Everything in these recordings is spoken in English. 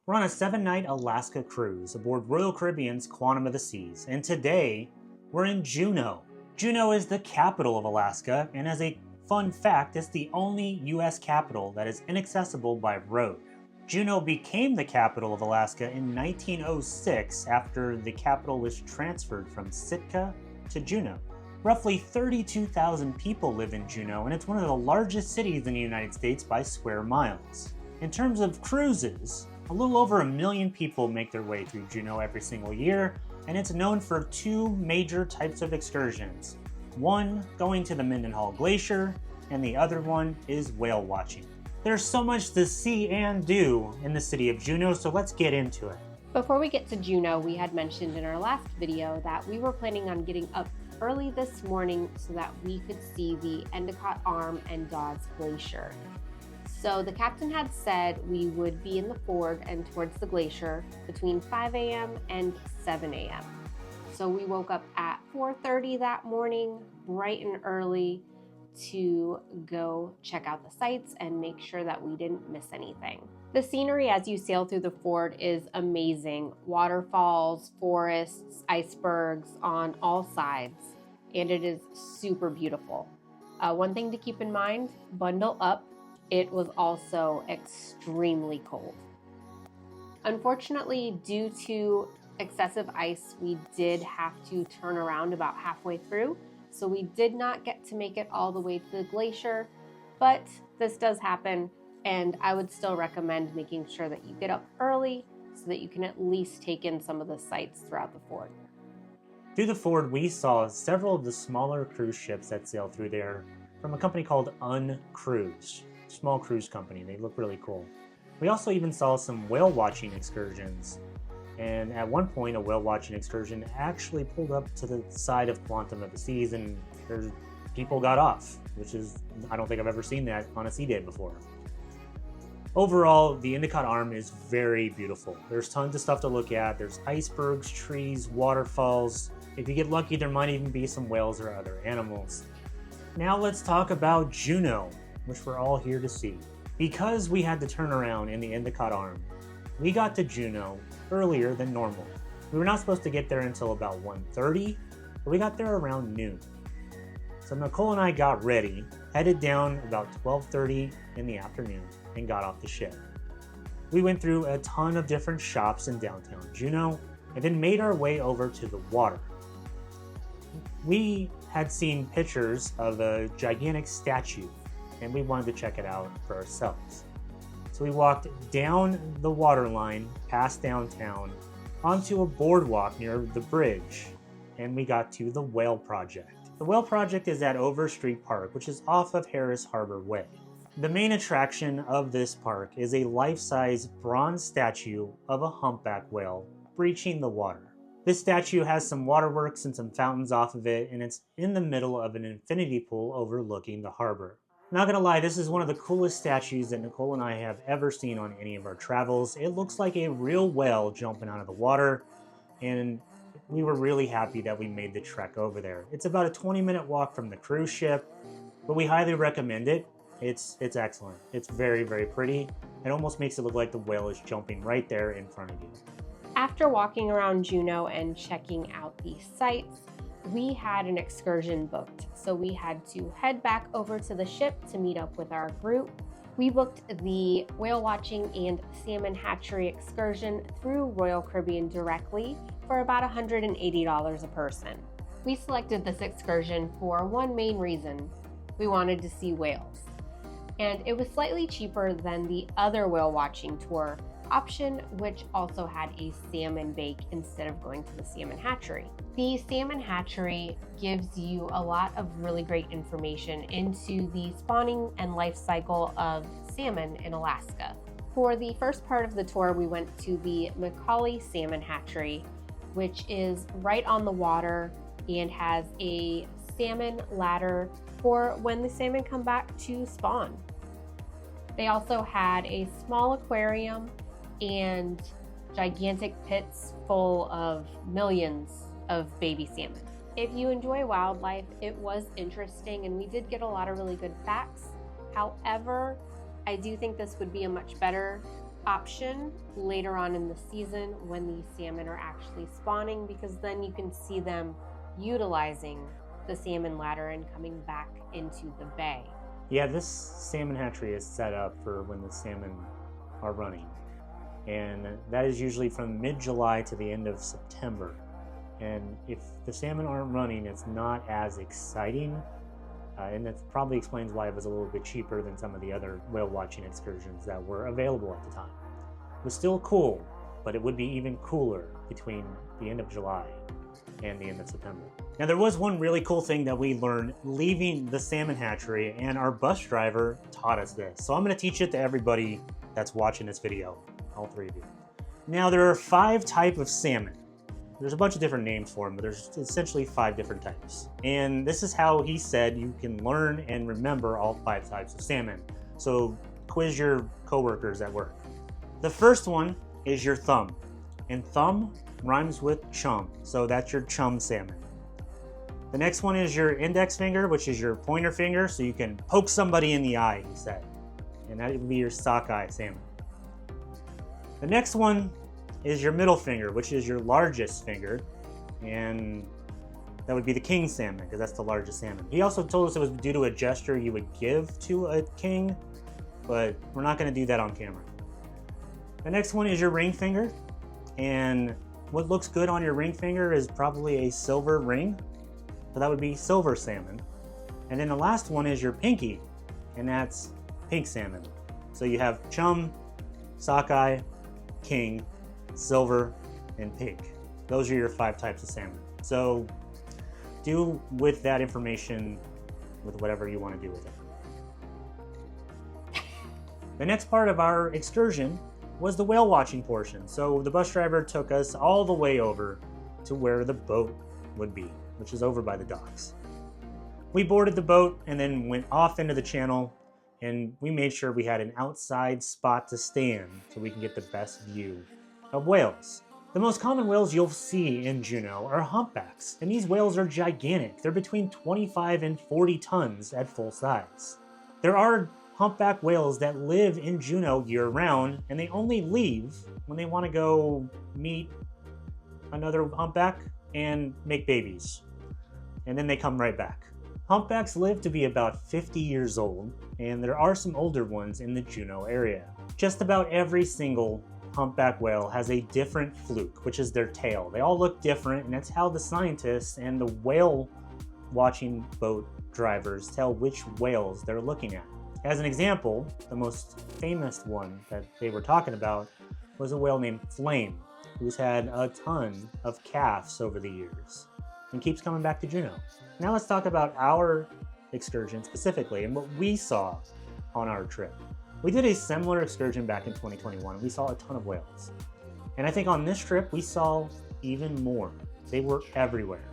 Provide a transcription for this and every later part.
We're on a 7-night Alaska cruise aboard Royal Caribbean's Quantum of the Seas, and today we're in Juneau. Juneau is the capital of Alaska, and as a fun fact, it's the only US capital that is inaccessible by road. Juneau became the capital of Alaska in 1906 after the capital was transferred from Sitka to Juneau. Roughly 32,000 people live in Juneau, and it's one of the largest cities in the United States by square miles. In terms of cruises, a little over 1 million people make their way through Juneau every single year, and it's known for 2 major types of excursions. One going to the Mendenhall Glacier, and the other one is whale watching. There's so much to see and do in the city of Juneau, so let's get into it. Before we get to Juneau, we had mentioned in our last video that we were planning on getting up early this morning so that we could see the Endicott Arm and Dawes Glacier. So the captain had said we would be in the fjord and towards the glacier between 5 a.m. and 7 a.m. So we woke up at 4:30 that morning, bright and early, to go check out the sights and make sure that we didn't miss anything. The scenery as you sail through the fjord is amazing. Waterfalls, forests, icebergs on all sides, and it is super beautiful. One thing to keep in mind, bundle up. It was also extremely cold. Unfortunately, due to excessive ice, we did have to turn around about halfway through, so we did not get to make it all the way to the glacier, but this does happen, and I would still recommend making sure that you get up early so that you can at least take in some of the sights throughout the fjord. Through the fjord, we saw several of the smaller cruise ships that sail through there from a company called Uncruise. Small cruise company. They look really cool. We also even saw some whale watching excursions, and at one point a whale watching excursion actually pulled up to the side of Quantum of the Seas, and people got off, which is, I don't think I've ever seen that on a sea day before. Overall, the Endicott Arm is very beautiful. There's tons of stuff to look at. There's icebergs, trees, waterfalls. If you get lucky, there might even be some whales or other animals. Now let's talk about Juneau, which we're all here to see. Because we had to turn around in the Endicott Arm, we got to Juneau earlier than normal. We were not supposed to get there until about 1:30, but we got there around noon. So Nicole and I got ready, headed down about 12:30 in the afternoon, and got off the ship. We went through a ton of different shops in downtown Juneau, and then made our way over to the water. We had seen pictures of a gigantic statue, and we wanted to check it out for ourselves. So we walked down the water line, past downtown, onto a boardwalk near the bridge, and we got to the Whale Project. The Whale Project is at Overstreet Park, which is off of Harris Harbor Way. The main attraction of this park is a life-size bronze statue of a humpback whale breaching the water. This statue has some waterworks and some fountains off of it, and it's in the middle of an infinity pool overlooking the harbor. Not gonna lie, this is one of the coolest statues that Nicole and I have ever seen on any of our travels. It looks like a real whale jumping out of the water, and we were really happy that we made the trek over there. It's about a 20-minute walk from the cruise ship, but we highly recommend it. It's excellent. It's very, very pretty. It almost makes it look like the whale is jumping right there in front of you. After walking around Juneau and checking out the sights, we had an excursion booked, so we had to head back over to the ship to meet up with our group. We booked the whale watching and salmon hatchery excursion through Royal Caribbean directly for about $180 a person. We selected this excursion for one main reason: we wanted to see whales. And it was slightly cheaper than the other whale watching tour option, which also had a salmon bake instead of going to the salmon hatchery. The salmon hatchery gives you a lot of really great information into the spawning and life cycle of salmon in Alaska. For the first part of the tour, we went to the Macaulay Salmon Hatchery, which is right on the water and has a salmon ladder for when the salmon come back to spawn. They also had a small aquarium and gigantic pits full of millions of baby salmon. If you enjoy wildlife, it was interesting and we did get a lot of really good facts. However, I do think this would be a much better option later on in the season when the salmon are actually spawning, because then you can see them utilizing the salmon ladder and coming back into the bay. Yeah, this salmon hatchery is set up for when the salmon are running. And that is usually from mid-July to the end of September. And if the salmon aren't running, it's not as exciting. And that probably explains why it was a little bit cheaper than some of the other whale watching excursions that were available at the time. It was still cool, but it would be even cooler between the end of July and the end of September. Now, there was one really cool thing that we learned leaving the salmon hatchery, and our bus driver taught us this. So I'm going to teach it to everybody that's watching this video, all three of you. Now, there are 5 types of salmon. There's a bunch of different names for them, but there's essentially 5 different types. And this is how he said you can learn and remember all 5 types of salmon. So quiz your coworkers at work. The first one is your thumb. And thumb rhymes with chum, so that's your chum salmon. The next one is your index finger, which is your pointer finger, so you can poke somebody in the eye, he said. And that would be your sockeye salmon. The next one is your middle finger, which is your largest finger, and that would be the king salmon, because that's the largest salmon. He also told us it was due to a gesture you would give to a king, but we're not going to do that on camera. The next one is your ring finger, and what looks good on your ring finger is probably a silver ring, so that would be silver salmon. And then the last one is your pinky, and that's pink salmon. So you have chum, sockeye, king, silver, and pink. Those are your 5 types of salmon. So do with that information with whatever you want to do with it. The next part of our excursion was the whale watching portion. So the bus driver took us all the way over to where the boat would be, which is over by the docks. We boarded the boat and then went off into the channel, and we made sure we had an outside spot to stand so we can get the best view of whales. The most common whales you'll see in Juneau are humpbacks, and these whales are gigantic. They're between 25 and 40 tons at full size. There are humpback whales that live in Juneau year-round, and they only leave when they want to go meet another humpback and make babies, and then they come right back. Humpbacks live to be about 50 years old, and there are some older ones in the Juneau area. Just about every single humpback whale has a different fluke, which is their tail. They all look different, and that's how the scientists and the whale watching boat drivers tell which whales they're looking at. As an example, the most famous one that they were talking about was a whale named Flame, who's had a ton of calves over the years and keeps coming back to Juneau. Now let's talk about our excursion specifically and what we saw on our trip. We did a similar excursion back in 2021. We saw a ton of whales. And I think on this trip, we saw even more. They were everywhere.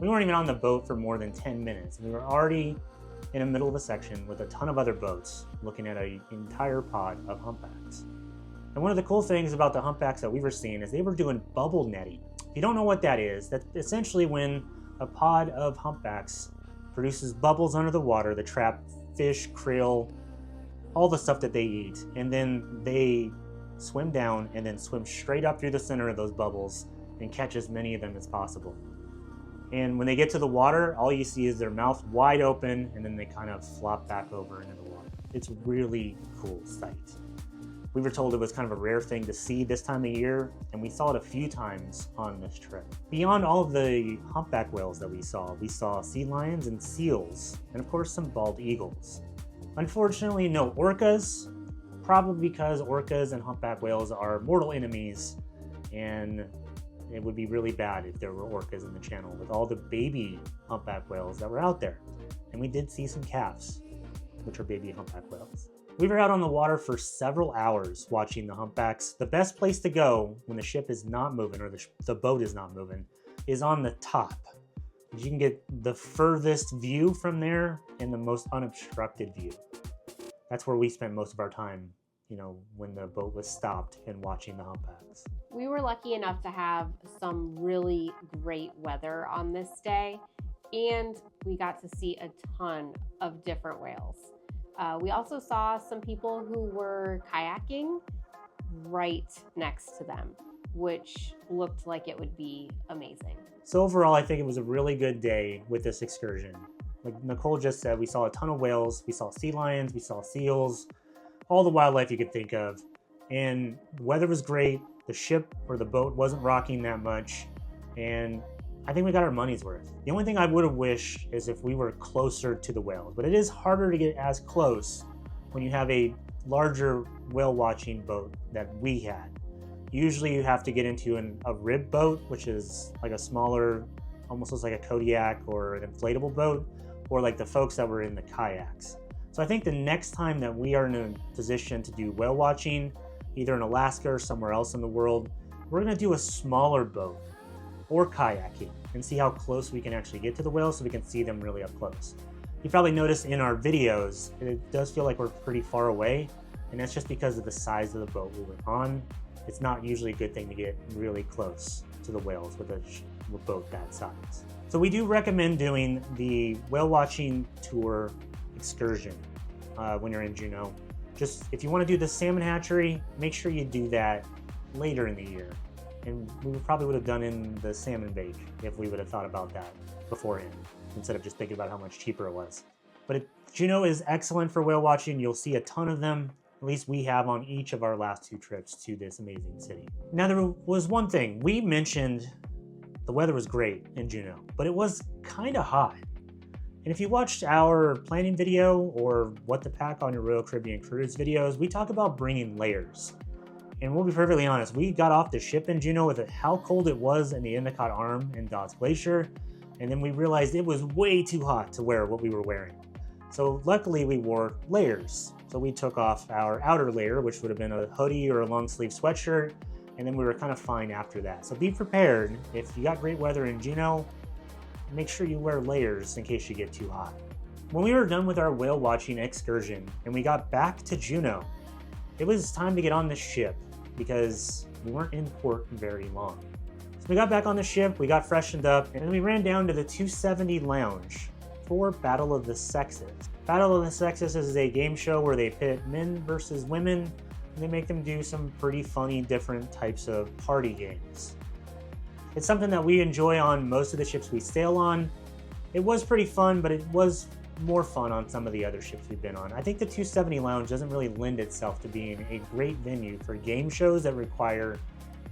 We weren't even on the boat for more than 10 minutes. We were already in the middle of a section with a ton of other boats looking at an entire pod of humpbacks. And one of the cool things about the humpbacks that we were seeing is they were doing bubble netting. If you don't know what that is, that's essentially when a pod of humpbacks produces bubbles under the water that trap fish, krill, all the stuff that they eat, and then they swim down and then swim straight up through the center of those bubbles and catch as many of them as possible. And when they get to the water, all you see is their mouth wide open, and then they kind of flop back over into the water. It's a really cool sight. We were told it was kind of a rare thing to see this time of year, and we saw it a few times on this trip. Beyond all of the humpback whales that we saw sea lions and seals, and of course some bald eagles. Unfortunately, no orcas, probably because orcas and humpback whales are mortal enemies, and it would be really bad if there were orcas in the channel with all the baby humpback whales that were out there. And we did see some calves, which are baby humpback whales. We were out on the water for several hours watching the humpbacks. The best place to go when the ship is not moving or the boat is not moving is on the top. You can get the furthest view from there and the most unobstructed view. That's where we spent most of our time, when the boat was stopped and watching the humpbacks. We were lucky enough to have some really great weather on this day, and we got to see a ton of different whales. We also saw some people who were kayaking. right next to them, which looked like it would be amazing. So overall, I think it was a really good day with this excursion. Like Nicole just said, we saw a ton of whales, we saw sea lions, we saw seals, all the wildlife you could think of. And the weather was great, the ship or the boat wasn't rocking that much, and I think we got our money's worth. The only thing I would have wished is if we were closer to the whales, but it is harder to get as close when you have a larger whale watching boat that we had. Usually you have to get into a rib boat, which is like a smaller, almost looks like a Kodiak or an inflatable boat, or like the folks that were in the kayaks. So I think the next time that we are in a position to do whale watching, either in Alaska or somewhere else in the world, we're gonna do a smaller boat or kayaking and see how close we can actually get to the whales so we can see them really up close. You probably noticed in our videos, it does feel like we're pretty far away, and that's just because of the size of the boat we were on. It's not usually a good thing to get really close to the whales with a boat that size. So we do recommend doing the whale watching tour excursion when you're in Juneau. Just if you want to do the salmon hatchery, make sure you do that later in the year. And we probably would have done in the salmon bake if we would have thought about that beforehand, instead of just thinking about how much cheaper it was. But Juneau is excellent for whale watching. You'll see a ton of them. At least we have on each of our last 2 trips to this amazing city. Now there was one thing. We mentioned the weather was great in Juneau, but it was kind of hot. And if you watched our planning video or what to pack on your Royal Caribbean cruise videos, we talk about bringing layers. And we'll be perfectly honest, we got off the ship in Juneau with how cold it was in the Endicott Arm and Dawes Glacier, and then we realized it was way too hot to wear what we were wearing. So luckily we wore layers. So we took off our outer layer, which would have been a hoodie or a long sleeve sweatshirt, and then we were kind of fine after that. So be prepared. If you got great weather in Juneau, make sure you wear layers in case you get too hot. When we were done with our whale watching excursion and we got back to Juneau, it was time to get on the ship because we weren't in port very long. So we got back on the ship, we got freshened up, and then we ran down to the 270 Lounge for Battle of the Sexes. Battle of the Sexes is a game show where they pit men versus women, and they make them do some pretty funny different types of party games. It's something that we enjoy on most of the ships we sail on. It was pretty fun, but it was more fun on some of the other ships we've been on. I think the 270 Lounge doesn't really lend itself to being a great venue for game shows that require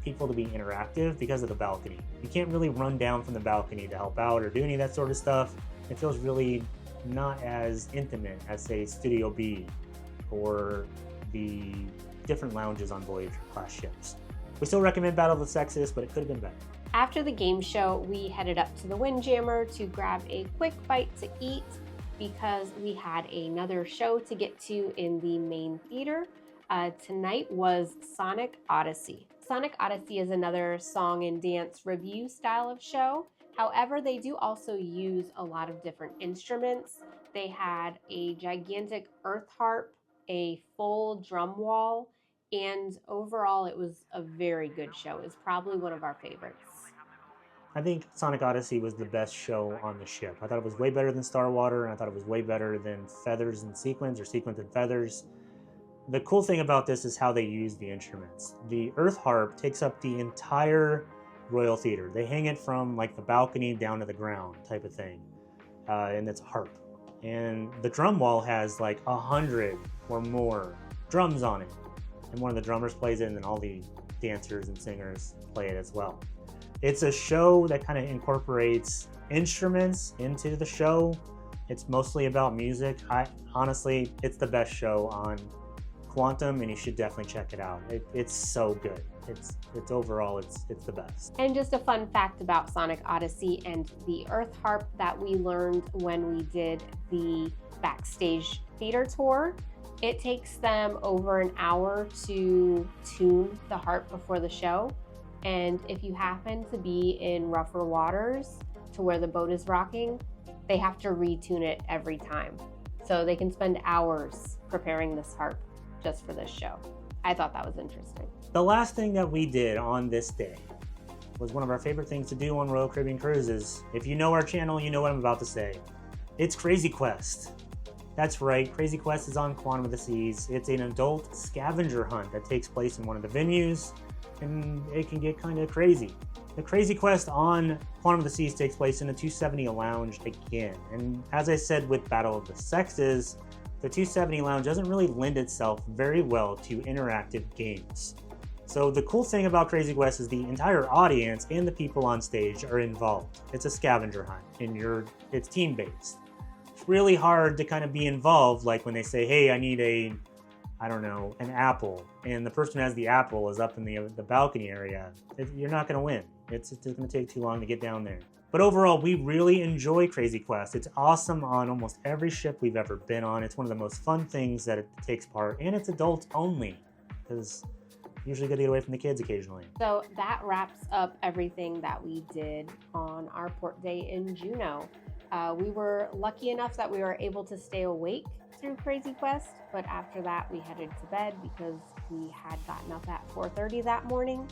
people to be interactive because of the balcony. You can't really run down from the balcony to help out or do any of that sort of stuff. It feels really not as intimate as, say, Studio B or the different lounges on Voyager class ships. We still recommend Battle of the Sexes, but it could have been better. After the game show, we headed up to the Windjammer to grab a quick bite to eat because we had another show to get to in the main theater. Tonight was Sonic Odyssey. Sonic Odyssey is another song and dance review style of show. However, they do also use a lot of different instruments. They had a gigantic earth harp, a full drum wall, and overall it was a very good show. It was probably one of our favorites. I think Sonic Odyssey was the best show on the ship. I thought it was way better than Star Water, and I thought it was way better than Feathers and Sequins or Sequins and Feathers. The cool thing about this is how they use the instruments. The earth harp takes up the entire Royal Theater. They hang it from like the balcony down to the ground type of thing, and it's a harp. And the drum wall has like 100 or more drums on it, and one of the drummers plays it, and then all the dancers and singers play it as well. It's a show that kind of incorporates instruments into the show. It's mostly about music. Honestly, it's the best show on Quantum, and you should definitely check it out. It's so good. It's overall, it's the best. And just a fun fact about Sonic Odyssey and the earth harp that we learned when we did the backstage theater tour. It takes them over an hour to tune the harp before the show. And if you happen to be in rougher waters to where the boat is rocking, they have to retune it every time. So they can spend hours preparing this harp just for this show. I thought that was interesting. The last thing that we did on this day was one of our favorite things to do on Royal Caribbean Cruises. If you know our channel, you know what I'm about to say. It's Crazy Quest. That's right, Crazy Quest is on Quantum of the Seas. It's an adult scavenger hunt that takes place in one of the venues, and it can get kind of crazy. The Crazy Quest on Quantum of the Seas takes place in the 270 Lounge again, and as I said with Battle of the Sexes, the 270 Lounge doesn't really lend itself very well to interactive games. So the cool thing about Crazy Quest is the entire audience and the people on stage are involved. It's a scavenger hunt, and it's team-based. It's really hard to kind of be involved, like when they say, hey, I need an apple, and the person who has the apple is up in the balcony area. You're not going to win. It's going to take too long to get down there. But overall, we really enjoy Crazy Quest. It's awesome on almost every ship we've ever been on. It's one of the most fun things that it takes part, and it's adults only, because usually got to get away from the kids occasionally. So that wraps up everything that we did on our port day in Juneau. We were lucky enough that we were able to stay awake through Crazy Quest, but after that we headed to bed because we had gotten up at 4:30 that morning,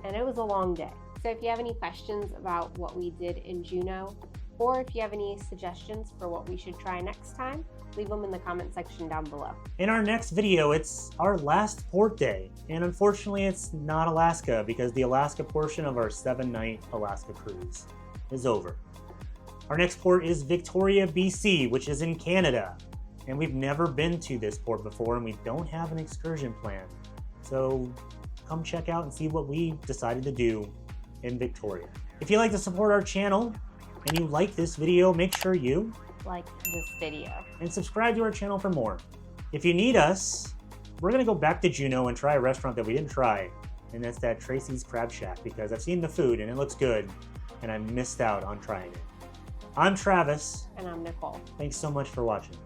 and it was a long day. So if you have any questions about what we did in Juneau, or if you have any suggestions for what we should try next time, leave them in the comment section down below. In our next video, it's our last port day, and unfortunately it's not Alaska because the Alaska portion of our 7-night Alaska cruise is over. Our next port is Victoria, BC, which is in Canada, and we've never been to this port before, and we don't have an excursion plan. So come check out and see what we decided to do in Victoria. If you'd like to support our channel and you like this video, make sure you like this video and subscribe to our channel for more. If you need us, we're gonna go back to Juneau and try a restaurant that we didn't try, and that's that Tracy's Crab Shack, because I've seen the food and it looks good, and I missed out on trying it. I'm Travis. And I'm Nicole. Thanks so much for watching.